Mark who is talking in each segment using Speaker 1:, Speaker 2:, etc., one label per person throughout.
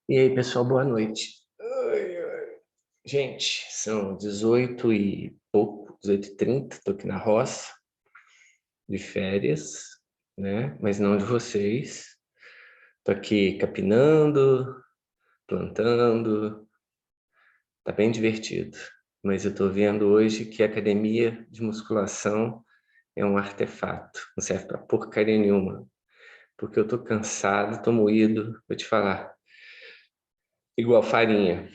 Speaker 1: E aí, pessoal, boa noite. Ai, ai. Gente, são 18 e pouco, 18h30, estou aqui na roça, de férias, né? Mas não de vocês. Estou aqui capinando, plantando, tá bem divertido. Mas eu estou vendo hoje que a academia de musculação é um artefato, não serve para porcaria nenhuma. Porque eu estou cansado, estou moído, vou te falar, igual farinha.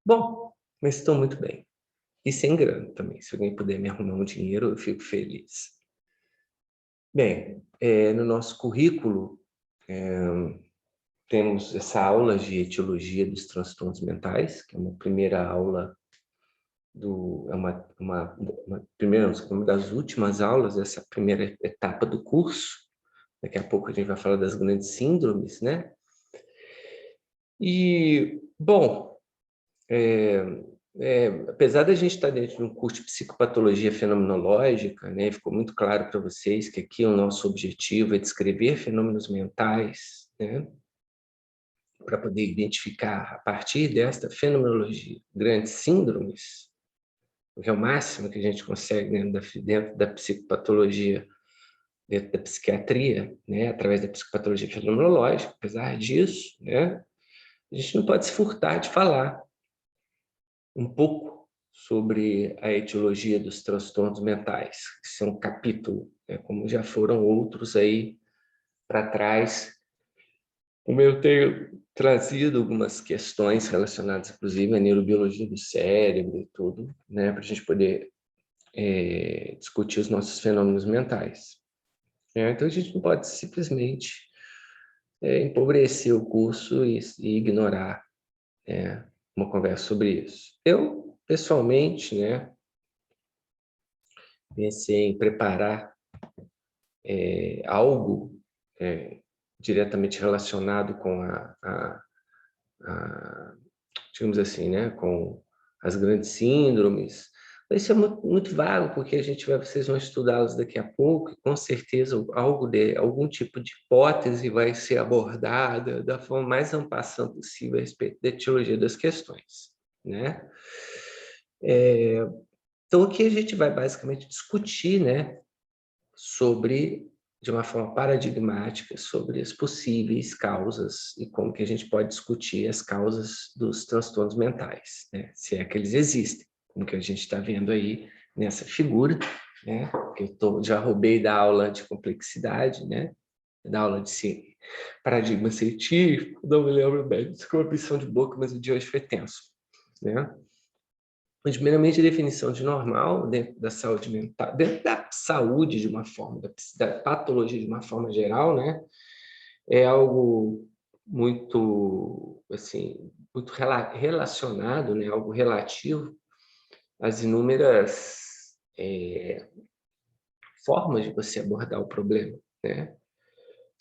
Speaker 1: Bom, mas estou muito bem. E sem grana também. Se alguém puder me arrumar um dinheiro, eu fico feliz. Bem, no nosso currículo, temos essa aula de etiologia dos transtornos mentais, que é uma primeira aula, é uma das últimas aulas dessa primeira etapa do curso. Daqui a pouco a gente vai falar das grandes síndromes, né? E, bom, apesar da gente estar dentro de um curso de psicopatologia fenomenológica, né, ficou muito claro para vocês que aqui o nosso objetivo é descrever fenômenos mentais, né, para poder identificar, a partir desta fenomenologia, grandes síndromes, que é o máximo que a gente consegue dentro da psicopatologia, dentro da psiquiatria, né, através da psicopatologia fenomenológica. Apesar disso, né, a gente não pode se furtar de falar um pouco sobre a etiologia dos transtornos mentais. Isso é um capítulo, né, como já foram outros aí para trás. Como eu tenho trazido algumas questões relacionadas, inclusive, à neurobiologia do cérebro e tudo, né, para a gente poder discutir os nossos fenômenos mentais. Então, a gente não pode simplesmente empobrecer o curso e ignorar uma conversa sobre isso. Eu, pessoalmente, né, pensei em preparar algo diretamente relacionado com digamos assim, né, com as grandes síndromes. Isso é muito vago, porque vocês vão estudá-los daqui a pouco, e com certeza algum tipo de hipótese vai ser abordada da forma mais en passant possível a respeito da etiologia das questões, né? Então, aqui a gente vai basicamente discutir, né, de uma forma paradigmática, sobre as possíveis causas e como que a gente pode discutir as causas dos transtornos mentais, né? Se é que eles existem, como que a gente está vendo aí nessa figura, né? Que já roubei da aula de complexidade, né? Da aula de paradigma científico, não me lembro bem, desculpa de boca, mas o dia hoje foi tenso, né? Mas, primeiramente, a definição de normal dentro da saúde mental, dentro da saúde de uma forma, da patologia de uma forma geral, né, é algo muito, assim, muito relacionado, né, algo relativo às inúmeras formas de você abordar o problema, né?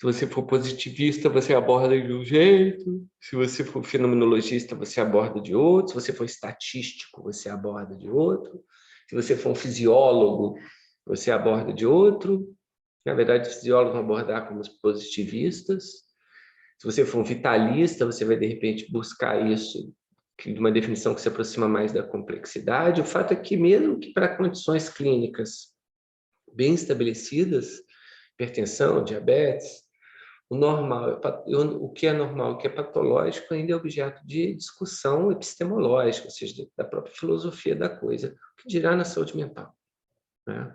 Speaker 1: Se você for positivista, você aborda de um jeito. Se você for fenomenologista, você aborda de outro. Se você for estatístico, você aborda de outro. Se você for um fisiólogo, você aborda de outro. Na verdade, os fisiólogos vão abordar como os positivistas. Se você for um vitalista, você vai, de repente, buscar isso de uma definição que se aproxima mais da complexidade. O fato é que, mesmo que para condições clínicas bem estabelecidas, hipertensão, diabetes, o normal, o que é normal, o que é patológico ainda é objeto de discussão epistemológica, ou seja, da própria filosofia da coisa, o que dirá na saúde mental, né?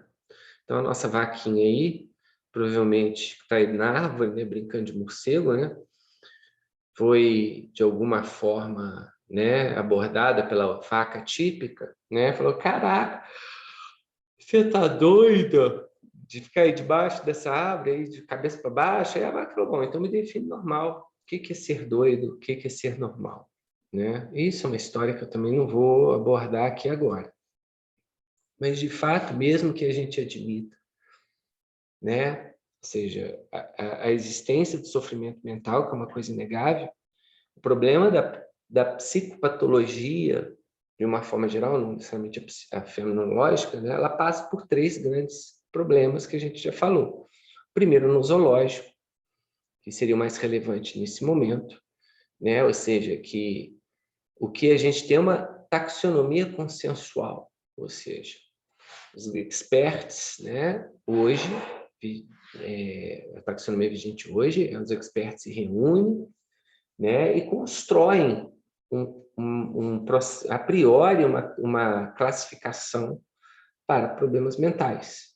Speaker 1: Então, a nossa vaquinha aí, provavelmente está aí na árvore, né, brincando de morcego, né, foi, de alguma forma, né, abordada pela vaca típica, né, falou, caraca, você tá doida de ficar aí debaixo dessa árvore, aí de cabeça para baixo? Aí a vaca falou, bom, então me define normal. O que é ser doido? O que é ser normal? Né? Isso é uma história que eu também não vou abordar aqui agora. Mas, de fato, mesmo que a gente admita, né, ou seja, a existência do sofrimento mental, que é uma coisa inegável, o problema da psicopatologia, de uma forma geral, não necessariamente a fenomenológica, né, ela passa por três grandes problemas que a gente já falou. Primeiro, no zoológico, que seria o mais relevante nesse momento, né? Ou seja, que o que a gente tem é uma taxonomia consensual, ou seja, os experts, né, hoje, a taxonomia vigente hoje, os experts se reúnem, né, e constroem a priori uma classificação para problemas mentais.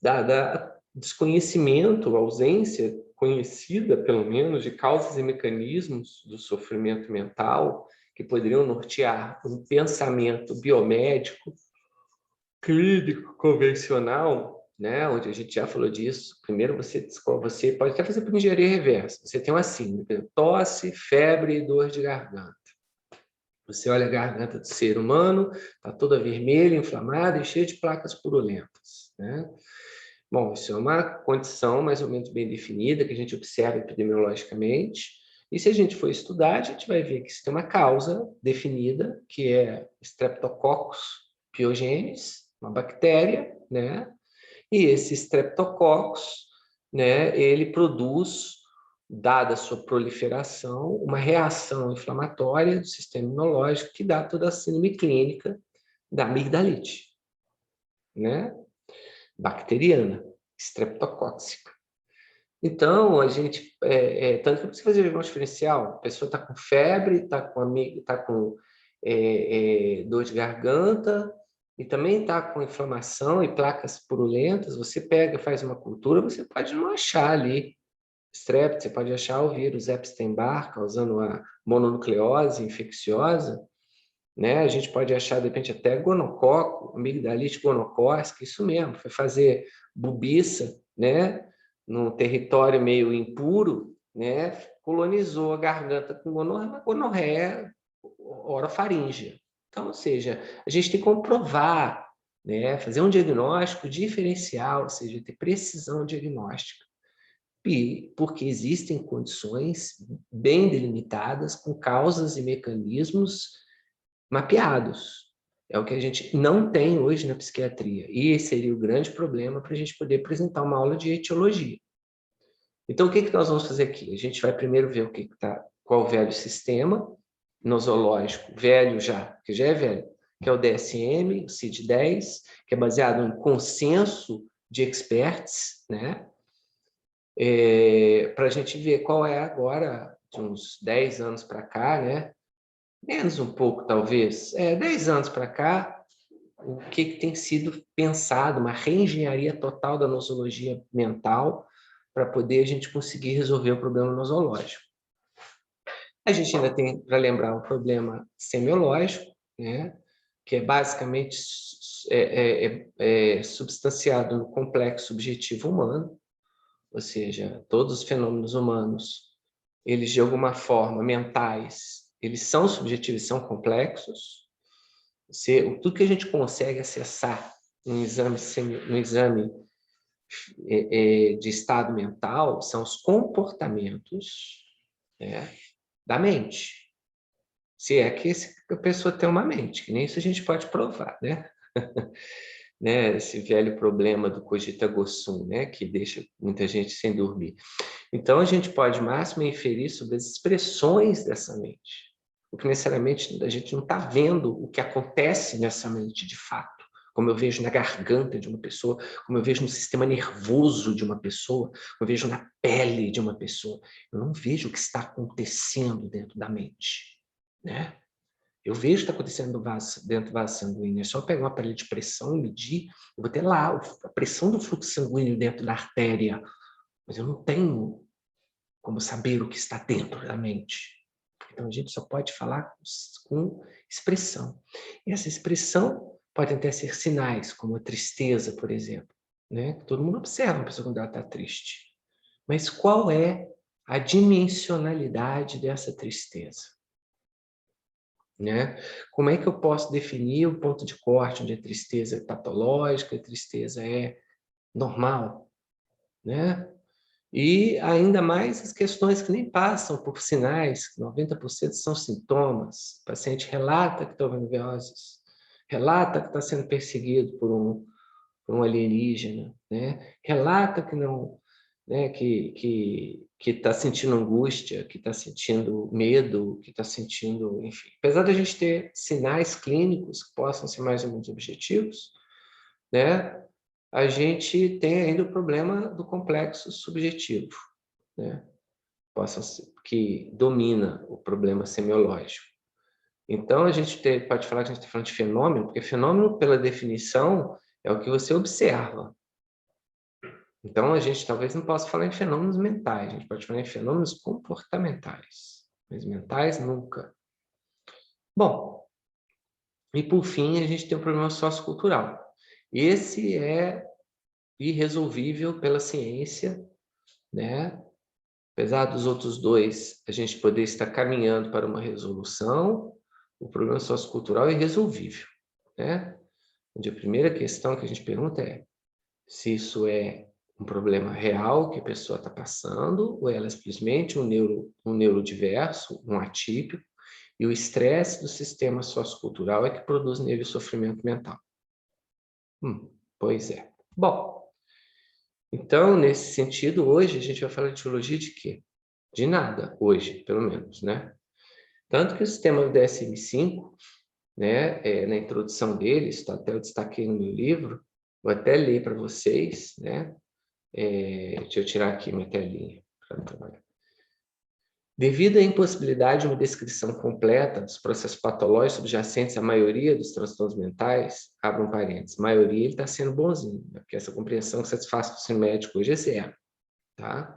Speaker 1: Dada desconhecimento, ausência conhecida, pelo menos, de causas e mecanismos do sofrimento mental que poderiam nortear um pensamento biomédico, clínico, convencional, né, onde a gente já falou disso. Primeiro você pode até fazer por engenharia reversa. Você tem uma síndrome, tosse, febre e dor de garganta. Você olha a garganta do ser humano, está toda vermelha, inflamada e cheia de placas purulentas, né? Bom, isso é uma condição mais ou menos bem definida, que a gente observa epidemiologicamente, e se a gente for estudar, a gente vai ver que isso tem uma causa definida, que é Streptococcus pyogenes, uma bactéria, né? E esse Streptococcus, né, ele produz, dada a sua proliferação, uma reação inflamatória do sistema imunológico que dá toda a síndrome clínica da amigdalite, né? Bacteriana, streptocócica. Então, a gente, tanto que precisa fazer um diferencial, a pessoa está com febre, está com dor de garganta, e também está com inflamação e placas purulentas, você pega, faz uma cultura, você pode não achar ali strep, você pode achar o vírus Epstein-Barr, causando a mononucleose infecciosa, né? A gente pode achar, de repente, até gonococo, amigdalite gonocócica, isso mesmo, foi fazer bubiça, né? Num território meio impuro, né? Colonizou a garganta com gonorreia orofaríngea. Então, ou seja, a gente tem que comprovar, né? Fazer um diagnóstico diferencial, ou seja, ter precisão diagnóstica. Porque existem condições bem delimitadas, com causas e mecanismos mapeados. É o que a gente não tem hoje na psiquiatria. E esse seria o grande problema para a gente poder apresentar uma aula de etiologia. Então, o que nós vamos fazer aqui? A gente vai primeiro ver qual o velho sistema nosológico, velho já, que já é velho, que é o DSM, o CID-10, que é baseado em consenso de experts, né? Para a gente ver qual é agora, de uns 10 anos para cá, né? Menos um pouco, talvez, 10 anos para cá, o que tem sido pensado, uma reengenharia total da nosologia mental para poder a gente conseguir resolver o problema nosológico. A gente ainda tem, para lembrar, um problema semiológico, né, que é basicamente substanciado no complexo subjetivo humano, ou seja, todos os fenômenos humanos, eles de alguma forma mentais, eles são subjetivos, são complexos. Tudo que a gente consegue acessar no exame de estado mental são os comportamentos, né, da mente. Se é que a pessoa tem uma mente, que nem isso a gente pode provar, né? Né? Esse velho problema do cogito ergo sum, né? Que deixa muita gente sem dormir. Então, a gente pode, máximo, inferir sobre as expressões dessa mente. Porque, necessariamente, a gente não está vendo o que acontece nessa mente, de fato. Como eu vejo na garganta de uma pessoa, como eu vejo no sistema nervoso de uma pessoa, como eu vejo na pele de uma pessoa. Eu não vejo o que está acontecendo dentro da mente, né? Eu vejo o que está acontecendo dentro do vaso sanguíneo. É só pegar um aparelho de pressão e medir. Eu vou ter lá a pressão do fluxo sanguíneo dentro da artéria. Mas eu não tenho como saber o que está dentro da mente. Então, a gente só pode falar com expressão. E essa expressão pode até ser sinais, como a tristeza, por exemplo, né? Todo mundo observa uma pessoa quando ela está triste. Mas qual é a dimensionalidade dessa tristeza? Né? Como é que eu posso definir o ponto de corte onde a tristeza é patológica, a tristeza é normal, né? E ainda mais as questões que nem passam por sinais, 90% são sintomas. O paciente relata que está ouvindo vozes, relata que está sendo perseguido por um alienígena, né? Relata que né, que está sentindo angústia, que está sentindo medo, que está sentindo, enfim. Apesar da gente ter sinais clínicos que possam ser mais ou menos objetivos, né, a gente tem ainda o problema do complexo subjetivo, né, que domina o problema semiológico. Então, a gente pode falar que a gente está falando de fenômeno, porque fenômeno, pela definição, é o que você observa. Então, a gente talvez não possa falar em fenômenos mentais, a gente pode falar em fenômenos comportamentais, mas mentais nunca. Bom, e por fim, a gente tem o problema sociocultural. Esse é irresolvível pela ciência, né? Apesar dos outros dois, a gente poder estar caminhando para uma resolução, o problema sociocultural é irresolvível, né? Onde a primeira questão que a gente pergunta é se isso é um problema real que a pessoa está passando, ou ela é simplesmente um neurodiverso, um atípico, e o estresse do sistema sociocultural é que produz nele o sofrimento mental. Pois é. Bom, então, nesse sentido, hoje a gente vai falar de teologia de quê? De nada, hoje, pelo menos, né? Tanto que o sistema do DSM-5, né, na introdução deles, até eu destaquei no meu livro, vou até ler para vocês, né? Deixa eu tirar aqui minha telinha para trabalhar. Devido à impossibilidade de uma descrição completa dos processos patológicos subjacentes à maioria dos transtornos mentais, abra um parênteses, maioria ele está sendo bonzinho, né? Porque essa compreensão que satisfaz o ensino médico hoje é zero, tá?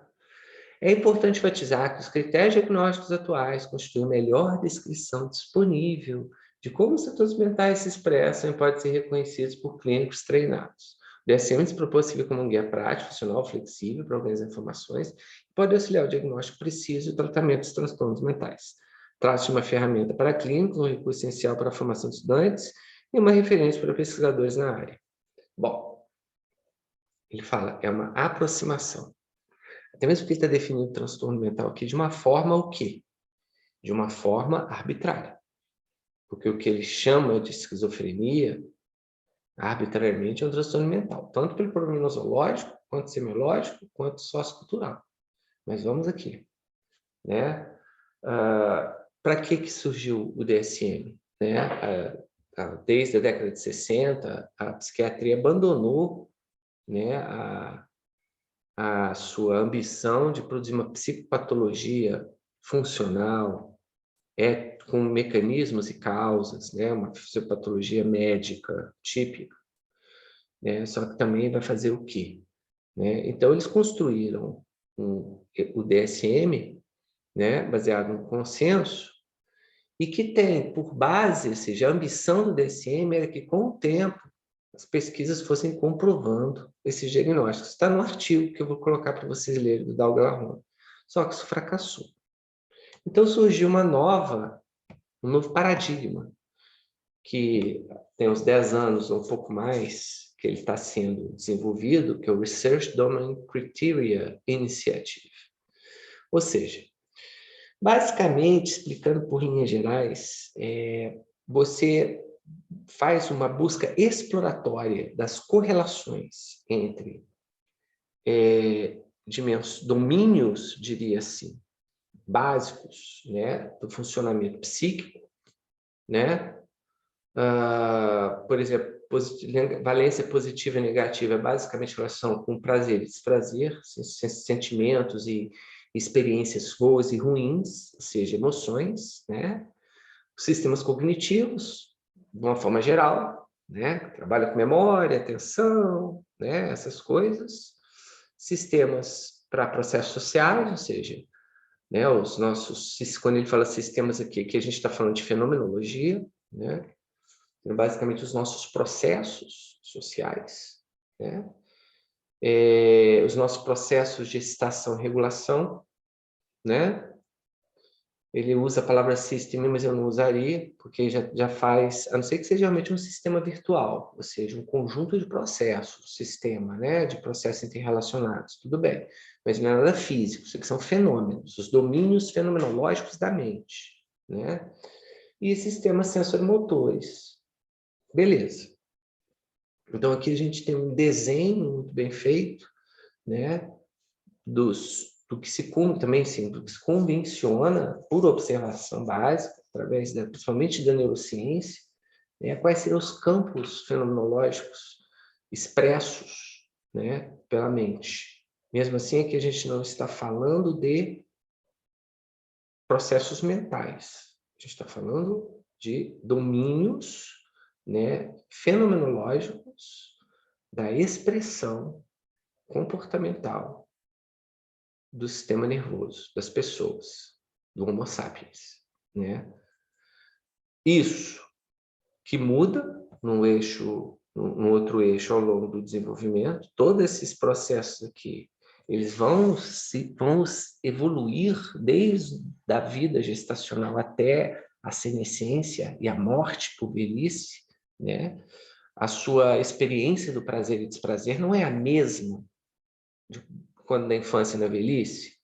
Speaker 1: É importante enfatizar que os critérios diagnósticos atuais constituem a melhor descrição disponível de como os transtornos mentais se expressam e podem ser reconhecidos por clínicos treinados. O DSM se propôs servir como um guia prático, funcional, flexível para organizar informações e pode auxiliar o diagnóstico preciso e o tratamento dos transtornos mentais. Trata-se de uma ferramenta para clínicos, um recurso essencial para a formação de estudantes e uma referência para pesquisadores na área. Bom, ele fala, é uma aproximação. Até mesmo porque ele está definindo o transtorno mental aqui de uma forma o quê? De uma forma arbitrária. Porque o que ele chama de esquizofrenia, arbitrariamente, é um transtorno mental. Tanto pelo problema nosológico, quanto semiológico, quanto sociocultural. Mas vamos aqui, né? Para que surgiu o DSM? Né? Desde a década de 60, a psiquiatria abandonou, né, a sua ambição de produzir uma psicopatologia funcional, com mecanismos e causas, né? Uma fisiopatologia médica típica, né? Só que também vai fazer o quê? Né? Então, eles construíram o DSM, né? Baseado no consenso, e que tem por base, ou seja, a ambição do DSM era que, com o tempo, as pesquisas fossem comprovando esses diagnósticos. Está no artigo que eu vou colocar para vocês lerem, do Dalgarro. Só que isso fracassou. Então surgiu um novo paradigma, que tem uns 10 anos ou um pouco mais, que ele está sendo desenvolvido, que é o Research Domain Criteria Initiative. Ou seja, basicamente, explicando por linhas gerais, você faz uma busca exploratória das correlações entre domínios, diria assim, básicos, né, do funcionamento psíquico, né? Por exemplo, valência positiva e negativa é basicamente relação com prazer e desprazer, sentimentos e experiências boas e ruins, ou seja, emoções, né? Sistemas cognitivos, de uma forma geral, né? Trabalha com memória, atenção, né? Essas coisas. Sistemas para processos sociais, ou seja, né? Os nossos, quando ele fala sistemas aqui, que a gente está falando de fenomenologia, né? Então, basicamente os nossos processos sociais, né? Os nossos processos de excitação e regulação, né? Ele usa a palavra system, mas eu não usaria, porque já faz, a não ser que seja realmente um sistema virtual, ou seja, um conjunto de processos, sistema, né, de processos interrelacionados, tudo bem, mas não é nada físico, isso aqui são fenômenos, os domínios fenomenológicos da mente, né, e sistemas sensoromotores, beleza. Então aqui a gente tem um desenho muito bem feito, né, do que se também sim, do que se convenciona por observação básica, através principalmente da neurociência, né, quais seriam os campos fenomenológicos expressos, né, pela mente. Mesmo assim, aqui a gente não está falando de processos mentais, a gente está falando de domínios, né, fenomenológicos da expressão comportamental do sistema nervoso das pessoas, do Homo sapiens, né? Isso que muda num outro eixo ao longo do desenvolvimento, todos esses processos aqui, eles vão evoluir desde a vida gestacional até a senescência e a morte por velhice, né? A sua experiência do prazer e desprazer não é a mesma quando na infância e na velhice.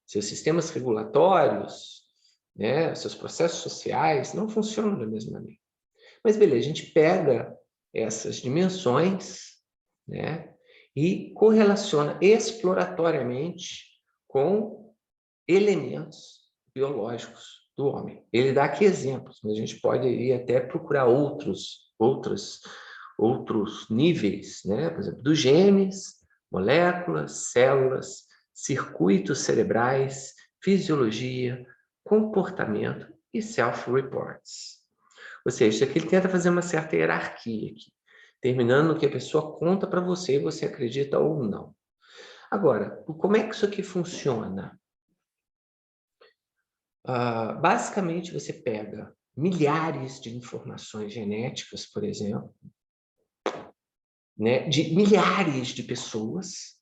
Speaker 1: Seus sistemas regulatórios, né, seus processos sociais não funcionam da mesma maneira. Mas beleza, a gente pega essas dimensões, né, e correlaciona exploratoriamente com elementos biológicos do homem. Ele dá aqui exemplos, mas a gente pode ir até procurar outros níveis, né? Por exemplo, dos genes, moléculas, células, circuitos cerebrais, fisiologia, comportamento e self-reports. Ou seja, isso aqui ele tenta fazer uma certa hierarquia aqui, terminando no que a pessoa conta para você e você acredita ou não. Agora, como é que isso aqui funciona? Basicamente, você pega milhares de informações genéticas, por exemplo, né, de milhares de pessoas,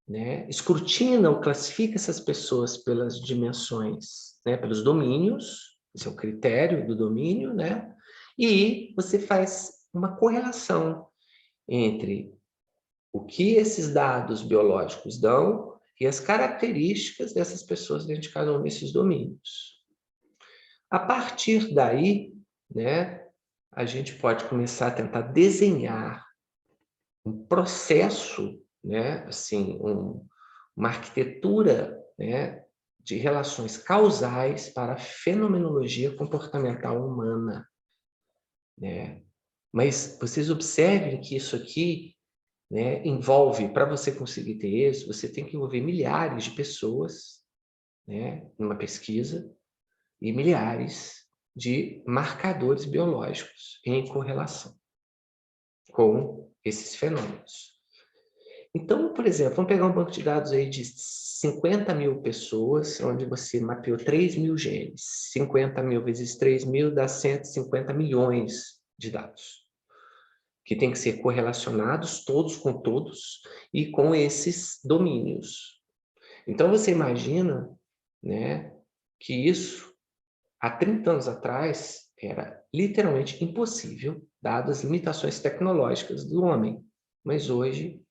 Speaker 1: né, escrutina ou classifica essas pessoas pelas dimensões, né, pelos domínios, esse é o critério do domínio, né, e você faz uma correlação entre o que esses dados biológicos dão e as características dessas pessoas dentro de cada um desses domínios. A partir daí, né, a gente pode começar a tentar desenhar um processo, né, assim, uma arquitetura, né, de relações causais para a fenomenologia comportamental humana, né? Mas vocês observem que isso aqui, né, envolve, para você conseguir ter êxito, você tem que envolver milhares de pessoas, né, numa pesquisa, e milhares de marcadores biológicos em correlação com esses fenômenos. Então, por exemplo, vamos pegar um banco de dados aí de 50 mil pessoas, onde você mapeou 3 mil genes. 50 mil vezes 3 mil dá 150 milhões de dados, que tem que ser correlacionados todos com todos e com esses domínios. Então, você imagina, né, que isso, há 30 anos atrás, era literalmente impossível, dadas as limitações tecnológicas do homem. Mas hoje,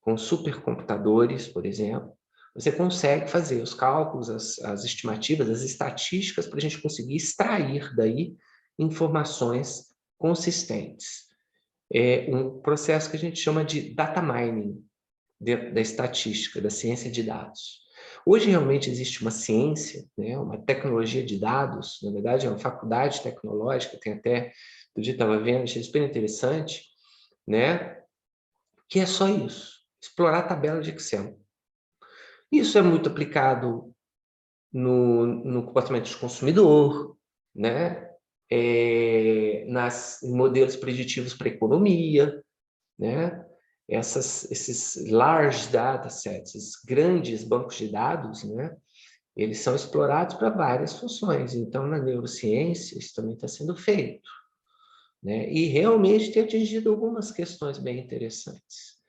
Speaker 1: com supercomputadores, por exemplo, você consegue fazer os cálculos, as estimativas, as estatísticas, para a gente conseguir extrair daí informações consistentes. É um processo que a gente chama de data mining, dentro da estatística, da ciência de dados. Hoje realmente existe uma ciência, né, uma tecnologia de dados, na verdade é uma faculdade tecnológica, tem até, outro dia estava vendo, achei super interessante, né, que é só isso, explorar a tabela de Excel. Isso é muito aplicado no comportamento do consumidor, né, em modelos preditivos para a economia, né, esses large datasets, esses grandes bancos de dados, né, eles são explorados para várias funções. Então, na neurociência, isso também está sendo feito, né, e realmente tem atingido algumas questões bem interessantes,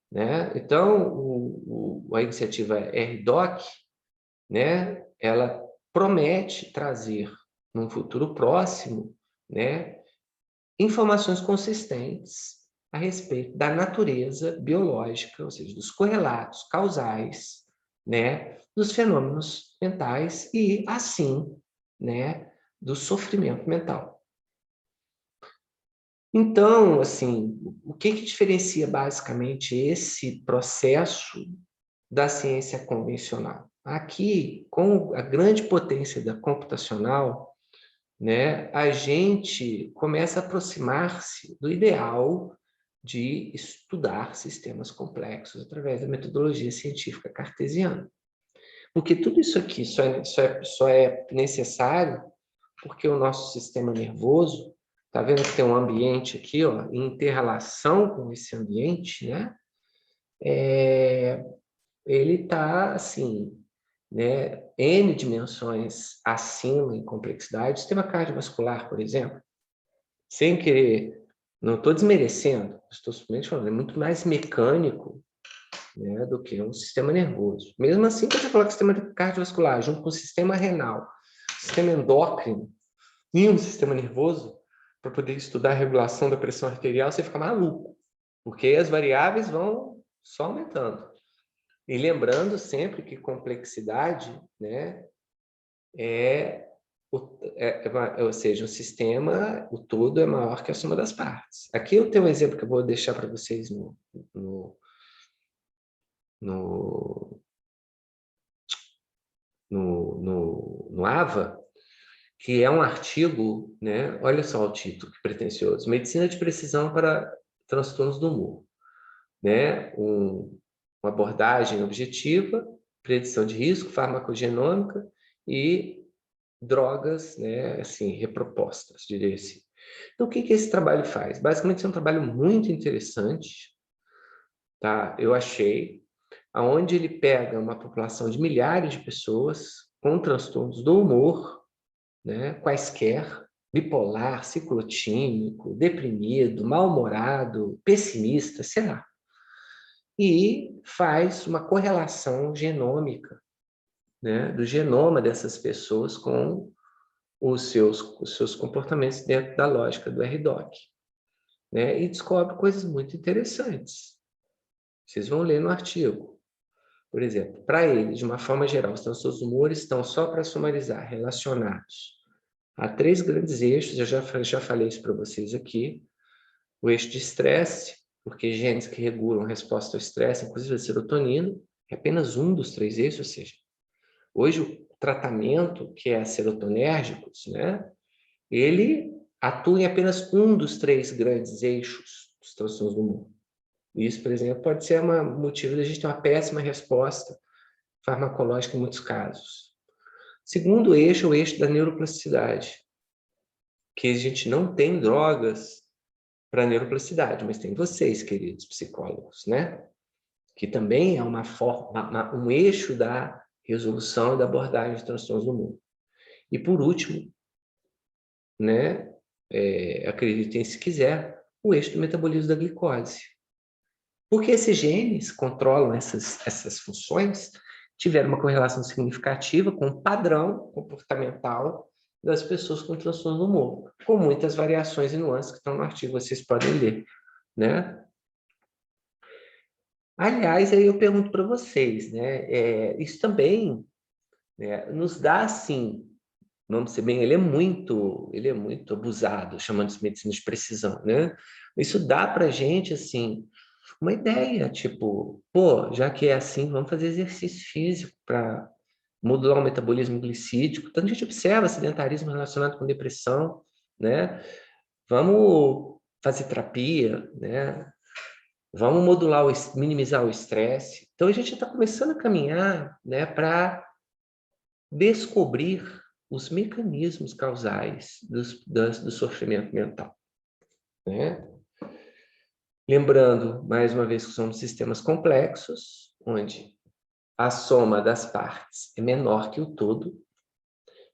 Speaker 1: né? Então, a iniciativa RDoc, né, ela promete trazer, num futuro próximo, né, informações consistentes a respeito da natureza biológica, ou seja, dos correlatos causais, né, dos fenômenos mentais e, assim, né, do sofrimento mental. Então, assim, o que diferencia basicamente esse processo da ciência convencional. Aqui, com a grande potência da computacional, né, a gente começa a aproximar-se do ideal de estudar sistemas complexos através da metodologia científica cartesiana. Porque tudo isso aqui só é necessário porque o nosso sistema nervoso, está vendo que tem um ambiente aqui, ó, em inter-relação com esse ambiente, né? Ele está, assim, né, N dimensões acima em complexidade. O sistema cardiovascular, por exemplo, sem querer, não estou desmerecendo, estou simplesmente falando, é muito mais mecânico, né, do que um sistema nervoso. Mesmo assim, quando você coloca o sistema cardiovascular junto com o sistema renal, sistema endócrino e um sistema nervoso, para poder estudar a regulação da pressão arterial, você fica maluco, porque as variáveis vão só aumentando. E lembrando sempre que complexidade, né, ou seja, o sistema, o todo é maior que a soma das partes. Aqui eu tenho um exemplo que eu vou deixar para vocês no, no, no AVA, que é um artigo, né? Olha só o título, que pretensioso. Medicina de precisão para transtornos do humor. Né? Uma abordagem objetiva, predição de risco, farmacogenômica e drogas, né? Assim, repropostas, diria assim. Então, o que esse trabalho faz? Basicamente, é um trabalho muito interessante, tá? Eu achei, aonde ele pega uma população de milhares de pessoas com transtornos do humor, né, quaisquer, bipolar, ciclotímico, deprimido, mal-humorado, pessimista, sei lá, e faz uma correlação genômica, né, do genoma dessas pessoas com os seus comportamentos dentro da lógica do RDoC, né, e descobre coisas muito interessantes. Vocês vão ler no artigo. Por exemplo, para ele, de uma forma geral, os transtornos do humor estão, só para sumarizar, relacionados há 3 grandes eixos, eu já falei isso para vocês aqui. O eixo de estresse, porque genes que regulam a resposta ao estresse, inclusive a serotonina, é apenas um dos 3 eixos, ou seja, hoje o tratamento, que é serotonérgicos, né, ele atua em apenas um dos 3 grandes eixos dos transtornos do humor. Isso, por exemplo, pode ser um motivo de a gente ter uma péssima resposta farmacológica em muitos casos. Segundo eixo é o eixo da neuroplasticidade, que a gente não tem drogas para neuroplasticidade, mas tem vocês, queridos psicólogos, né? Que também é uma forma, um eixo da resolução e da abordagem de transtornos do humor. E por último, né? Acreditem se quiser, o eixo do metabolismo da glicose. Porque esses genes controlam essas funções, tiveram uma correlação significativa com o padrão comportamental das pessoas com transtorno do humor, com muitas variações e nuances que estão no artigo, vocês podem ler, né? Aliás, aí eu pergunto para vocês, né? Isso também, né, nos dá, assim, vamos dizer bem, ele é muito abusado, chamando de medicina de precisão, né? Isso dá para a gente, assim, uma ideia, tipo, pô, já que é assim, vamos fazer exercício físico para modular o metabolismo glicídico. Então, a gente observa sedentarismo relacionado com depressão, né? Vamos fazer terapia, né? Vamos modular, minimizar o estresse. Então, a gente está começando a caminhar, né, para descobrir os mecanismos causais do sofrimento mental, né? Lembrando, mais uma vez, que são sistemas complexos, onde a soma das partes é menor que o todo,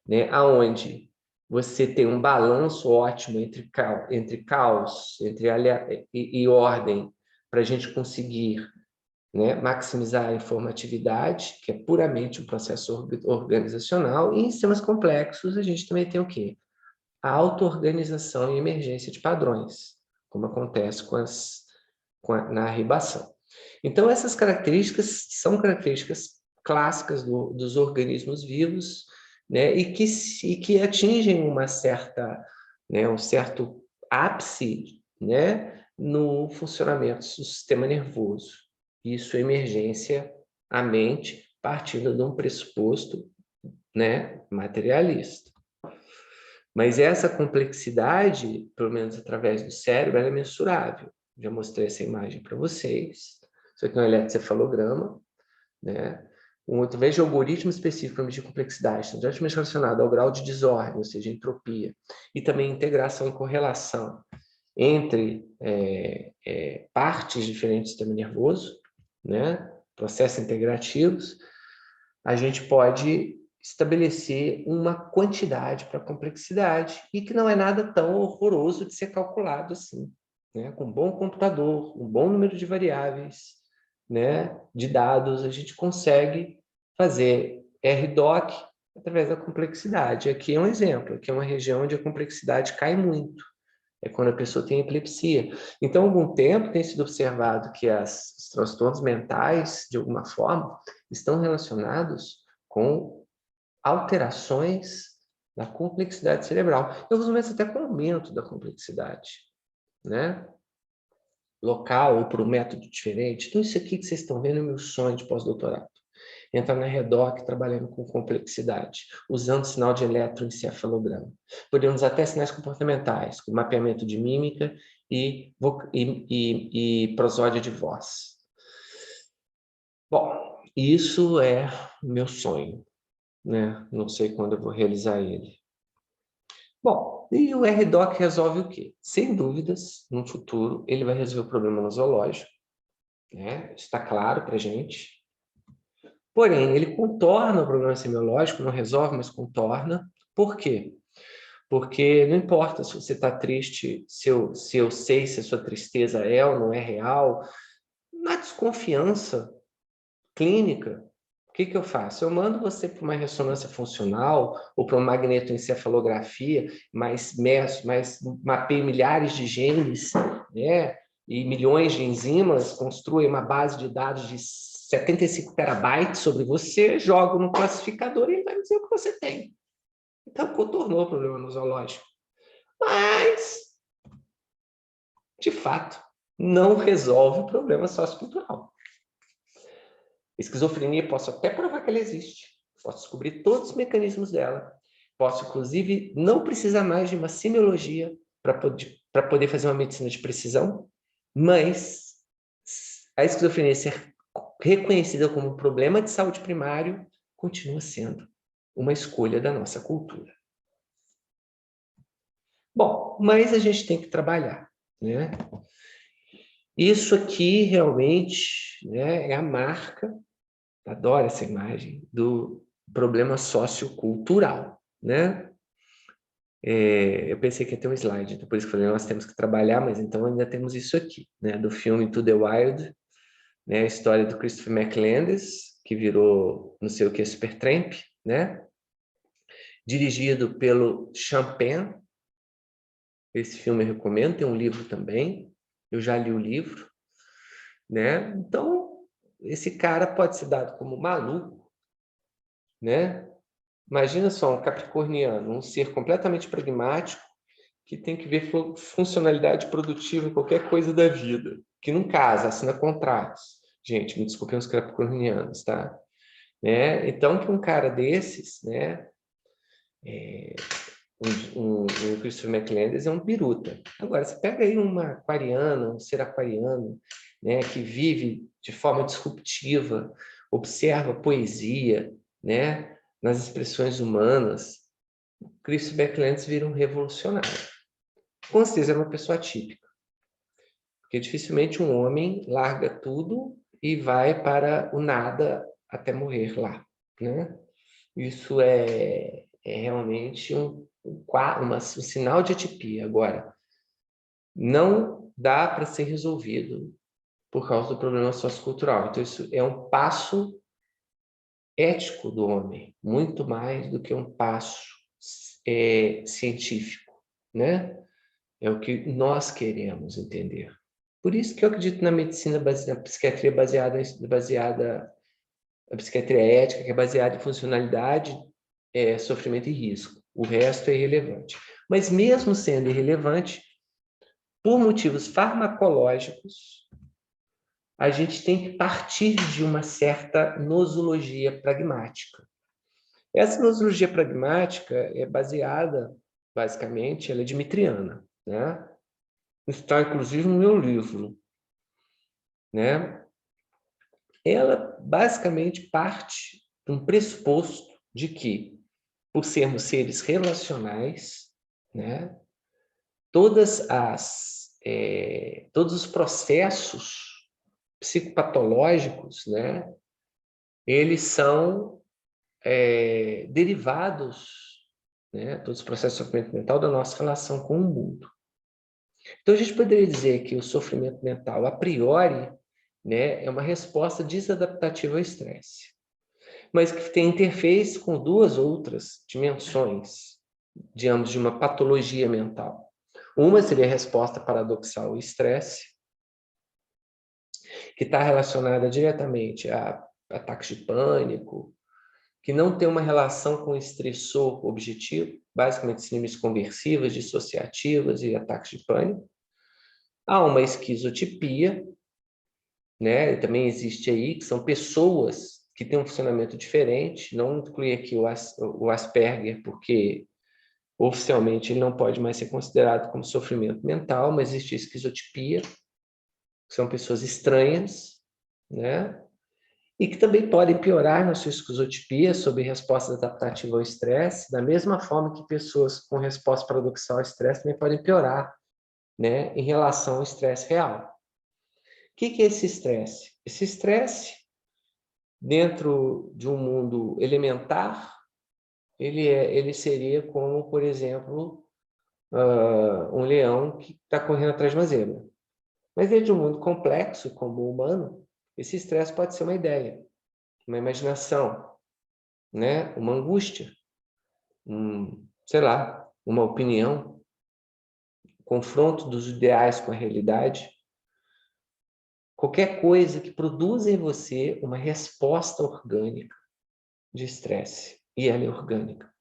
Speaker 1: né? Aonde você tem um balanço ótimo entre caos, e ordem, para a gente conseguir, né, maximizar a informatividade, que é puramente um processo organizacional, e em sistemas complexos a gente também tem o quê? A auto-organização e emergência de padrões, como acontece na arribação. Então, essas características são características clássicas dos organismos vivos, né, e que atingem uma certa, né, um certo ápice, né, no funcionamento do sistema nervoso. Isso é emergência a mente partindo de um pressuposto, né, materialista. Mas essa complexidade, pelo menos através do cérebro, ela é mensurável. Já mostrei essa imagem para vocês. Isso aqui é um eletrocefalograma, né? Veja o algoritmo específico para medir complexidade, diretamente relacionado ao grau de desordem, ou seja, entropia, e também integração e correlação entre partes diferentes do sistema nervoso, né? Processos integrativos. A gente pode estabelecer uma quantidade para a complexidade e que não é nada tão horroroso de ser calculado assim, né? Com um bom computador, um bom número de variáveis, né, de dados, a gente consegue fazer RDoC através da complexidade. Aqui é um exemplo, aqui é uma região onde a complexidade cai muito. É quando a pessoa tem epilepsia. Então, há algum tempo tem sido observado que os transtornos mentais, de alguma forma, estão relacionados com alterações na complexidade cerebral. Em alguns momentos até com aumento da complexidade, né? Local ou por um método diferente. Então, isso aqui que vocês estão vendo é meu sonho de pós-doutorado. Entrar na REDOC trabalhando com complexidade, usando sinal de eletroencefalograma. Podemos até sinais comportamentais, com mapeamento de mímica e prosódia de voz. Bom, isso é o meu sonho, né? Não sei quando eu vou realizar ele. Bom, e o RDoC resolve o quê? Sem dúvidas, no futuro, ele vai resolver o problema nosológico, né? Está claro para a gente. Porém, ele contorna o problema semiológico, não resolve, mas contorna. Por quê? Porque não importa se você está triste, se eu sei se a sua tristeza é ou não é real, na desconfiança clínica, o que eu faço? Eu mando você para uma ressonância funcional ou para uma magnetoencefalografia, mais mapeio milhares de genes, né? E milhões de enzimas, construi uma base de dados de 75 terabytes sobre você, jogo no classificador e ele vai dizer o que você tem. Então, contornou o problema nosológico. Mas, de fato, não resolve o problema sociocultural. Esquizofrenia, posso até provar que ela existe. Posso descobrir todos os mecanismos dela. Posso, inclusive, não precisar mais de uma semiologia para poder fazer uma medicina de precisão, mas a esquizofrenia ser reconhecida como um problema de saúde primário continua sendo uma escolha da nossa cultura. Bom, mas a gente tem que trabalhar, né? Isso aqui realmente, né, é a marca, adoro essa imagem, do problema sociocultural, né? Eu pensei que ia ter um slide, então por isso que eu falei, nós temos que trabalhar, mas então ainda temos isso aqui, né? Do filme To the Wild, né? A história do Christopher McCandless, que virou não sei o que, Supertramp, né? Dirigido pelo Champagne. Esse filme eu recomendo, tem um livro também, eu já li o livro, né? Então, esse cara pode ser dado como maluco, né? Imagina só, um capricorniano, um ser completamente pragmático, que tem que ver funcionalidade produtiva em qualquer coisa da vida, que não casa, assina contratos. Gente, me desculpem os capricornianos, tá? Né? Então, que um cara desses, né? O Christopher McCandless é um biruta. Agora, você pega aí uma aquariana, um ser aquariano, né, que vive de forma disruptiva, observa poesia, né, nas expressões humanas, Christopher McCandless vira um revolucionário. Com certeza é uma pessoa atípica, porque dificilmente um homem larga tudo e vai para o nada até morrer lá, né? Isso é realmente um sinal de atipia. Agora, não dá para ser resolvido por causa do problema sociocultural. Então, isso é um passo ético do homem, muito mais do que um passo científico, né? É o que nós queremos entender. Por isso que eu acredito na medicina, na psiquiatria a psiquiatria ética, que é baseada em funcionalidade, sofrimento e risco. O resto é irrelevante. Mas mesmo sendo irrelevante, por motivos farmacológicos, a gente tem que partir de uma certa nosologia pragmática. Essa nosologia pragmática é baseada, basicamente, ela é dmitriana, né? Está, inclusive, no meu livro, né? Ela, basicamente, parte de um pressuposto de que, por sermos seres relacionais, né? Todos os processos psicopatológicos, né? Eles são derivados, né? Todos os processos de sofrimento mental da nossa relação com o mundo. Então, a gente poderia dizer que o sofrimento mental, a priori, né, é uma resposta desadaptativa ao estresse, mas que tem interface com duas outras dimensões, digamos, de uma patologia mental. Uma seria a resposta paradoxal ao estresse, que está relacionada diretamente a ataques de pânico, que não tem uma relação com o estressor objetivo, basicamente síndromes conversivas, dissociativas e ataques de pânico. Há uma esquizotipia, né? E também existe aí, que são pessoas que têm um funcionamento diferente, não inclui aqui o Asperger, porque oficialmente ele não pode mais ser considerado como sofrimento mental, mas existe a esquizotipia, que são pessoas estranhas, né? E que também podem piorar na sua esquizotipia sob resposta adaptativa ao estresse, da mesma forma que pessoas com resposta paradoxal ao estresse também podem piorar, né, em relação ao estresse real. O que é esse estresse? Esse estresse, dentro de um mundo elementar, ele seria como, por exemplo, um leão que está correndo atrás de uma zebra. Mas dentro de um mundo complexo, como o humano, esse estresse pode ser uma ideia, uma imaginação, né? Uma angústia, sei lá, uma opinião, confronto dos ideais com a realidade. Qualquer coisa que produza em você uma resposta orgânica de estresse. E ela é orgânica.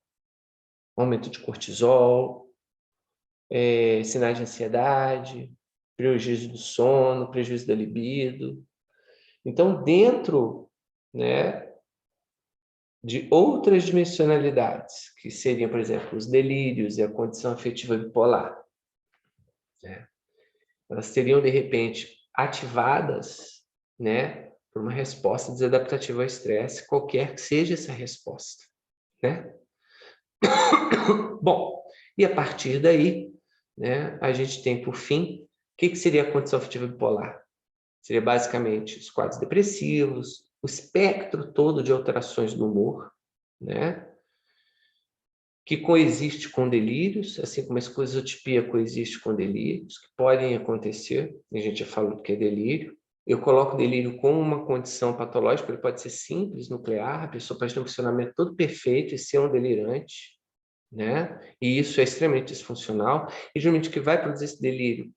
Speaker 1: Aumento de cortisol, sinais de ansiedade, prejuízo do sono, prejuízo da libido. Então, dentro, né, de outras dimensionalidades, que seriam, por exemplo, os delírios e a condição afetiva bipolar, né, elas seriam, de repente, ativadas, né, por uma resposta desadaptativa ao estresse, qualquer que seja essa resposta, né? Bom, e a partir daí, né, a gente tem, por fim, o que seria a condição afetiva bipolar? Seria basicamente os quadros depressivos, o espectro todo de alterações do humor, né? Que coexiste com delírios, assim como a esquizotipia coexiste com delírios, que podem acontecer, a gente já falou do que é delírio. Eu coloco delírio como uma condição patológica, ele pode ser simples, nuclear, a pessoa pode ter um funcionamento todo perfeito e ser um delirante, né? E isso é extremamente disfuncional. E geralmente o que vai produzir esse delírio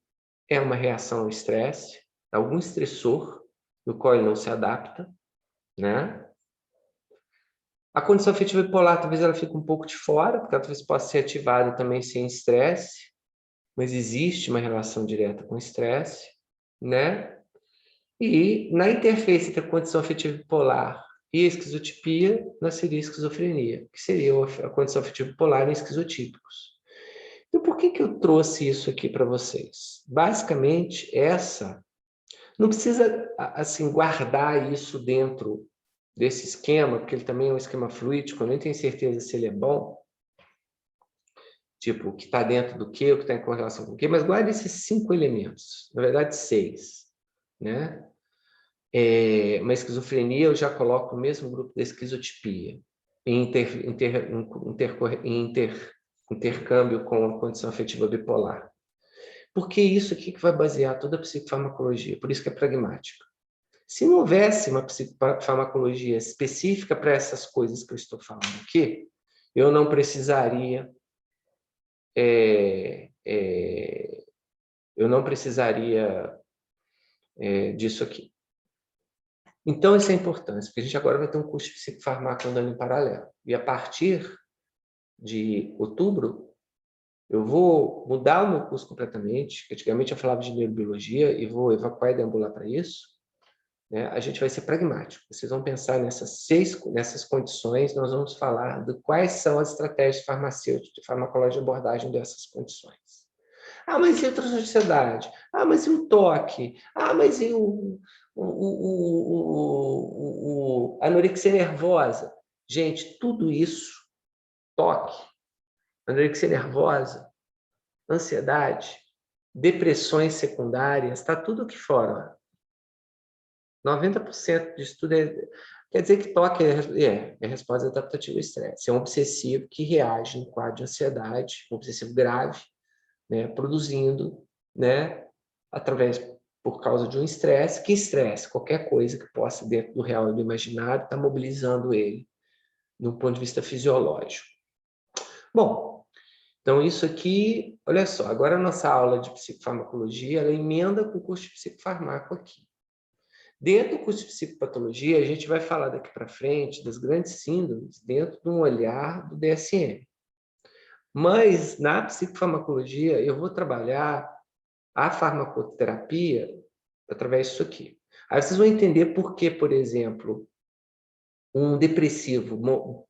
Speaker 1: é uma reação ao estresse, algum estressor, no qual ele não se adapta, né? A condição afetiva bipolar, talvez ela fique um pouco de fora, porque ela talvez possa ser ativada também sem estresse, mas existe uma relação direta com estresse, né? E na interface entre a condição afetiva bipolar e a esquizotipia, nasceria a esquizofrenia, que seria a condição afetiva bipolar em esquizotípicos. Então, por que eu trouxe isso aqui para vocês? Basicamente, não precisa, assim, guardar isso dentro desse esquema, porque ele também é um esquema fluídico, eu nem tenho certeza se ele é bom, tipo, o que está dentro do quê, o que está em correlação com o quê, mas guarde esses 5 elementos, na verdade 6, né? Uma esquizofrenia eu já coloco no mesmo grupo da esquizotipia, em intercâmbio com a condição afetiva bipolar. Porque isso aqui que vai basear toda a psicofarmacologia, por isso que é pragmática. Se não houvesse uma psicofarmacologia específica para essas coisas que eu estou falando aqui, eu não precisaria disso aqui. Então, isso é importante, porque a gente agora vai ter um curso de psicofarmaco andando em paralelo. E a partir de outubro, eu vou mudar o meu curso completamente. Antigamente eu falava de neurobiologia e vou evacuar e deambular para isso. né? A gente vai ser pragmático. Vocês vão pensar nessas condições, nós vamos falar de quais são as estratégias farmacêuticas de farmacologia de abordagem dessas condições. Ah, mas e a outra sociedade? Ah, mas e o toque? Ah, mas e a anorexia nervosa? Gente, tudo isso, toque, anorexia nervosa, ansiedade, depressões secundárias, está tudo aqui fora. 90% disso tudo quer dizer que toque é resposta adaptativa ao estresse. É um obsessivo que reage em quadro de ansiedade, um obsessivo grave, né, produzindo, né, por causa de um estresse. Que estresse? Qualquer coisa que possa, dentro do real e do imaginário, está mobilizando ele, do ponto de vista fisiológico. Bom, então isso aqui, olha só, agora a nossa aula de psicofarmacologia, ela emenda com o curso de psicofarmaco aqui. Dentro do curso de psicopatologia, a gente vai falar daqui para frente das grandes síndromes dentro de um olhar do DSM. Mas, na psicofarmacologia, eu vou trabalhar a farmacoterapia através disso aqui. Aí vocês vão entender por que, por exemplo, um depressivo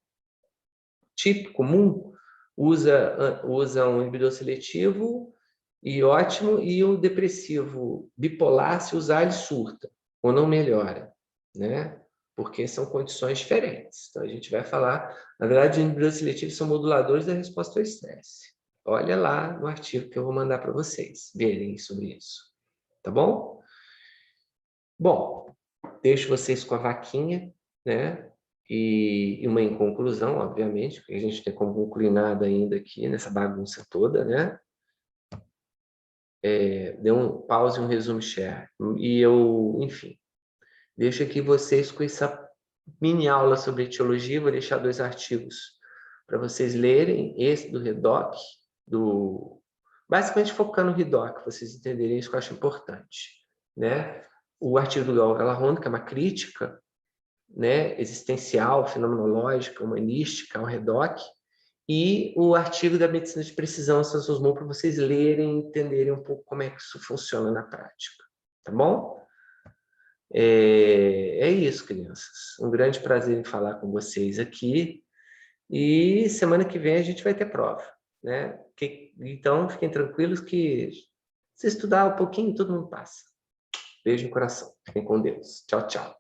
Speaker 1: típico, comum, usa um inibidor seletivo e ótimo, e o depressivo bipolar, se usar, ele surta, ou não melhora, né? Porque são condições diferentes. Então, a gente vai falar, na verdade, os inibidores seletivos são moduladores da resposta ao estresse. Olha lá no artigo que eu vou mandar para vocês verem sobre isso. Tá bom? Bom, deixo vocês com a vaquinha, né? E uma em conclusão, obviamente, porque a gente tem como concluir nada ainda aqui nessa bagunça toda, né? Dê um pause, um resumo share. E eu, enfim, deixo aqui vocês com essa mini aula sobre etiologia. Vou deixar 2 artigos para vocês lerem. Esse do Redoc, basicamente focando no Redoc, para vocês entenderem isso que eu acho importante, né? O artigo do Gal Galarrondo, que é uma crítica, né, existencial, fenomenológica, humanística ao Redoc, e o artigo da medicina de precisão, Sansosmol, para vocês lerem e entenderem um pouco como é que isso funciona na prática. Tá bom? É isso, crianças. Um grande prazer em falar com vocês aqui. E semana que vem a gente vai ter prova, né? Então, fiquem tranquilos que se estudar um pouquinho, todo mundo passa. Beijo no coração. Fiquem com Deus. Tchau, tchau.